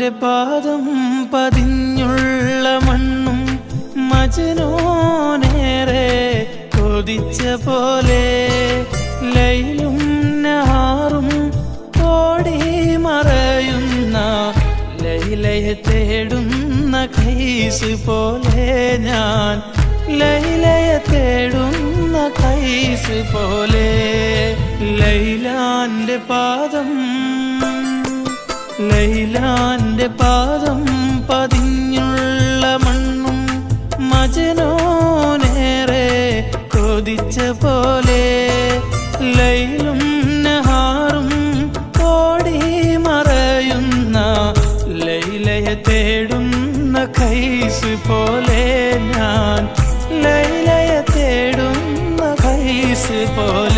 ലൈലാന്റെ പാദം പതിഞ്ഞുള്ള മണ്ണും മജ്നൂനേറെ കൊതിച്ച പോലെ ലൈലും നഹാറും ഓടി മറയുന്ന ലൈലയെ തേടുന്ന ഖൈസ് പോലെ ഞാൻ ലൈലയെ തേടുന്ന ഖൈസ് പോലെ ലൈലാന്റെ പാദം പതിഞ്ഞുള്ള മണ്ണും മജ്നൂനേറെ കൊതിച്ച പോലെ ലൈലും നഹാറും ഓടി മറയുന്ന ലൈലയെ തേടുന്ന ഖൈസ് പോലെ ഞാൻ ലൈലയെ തേടുന്ന ഖൈസ് പോലെ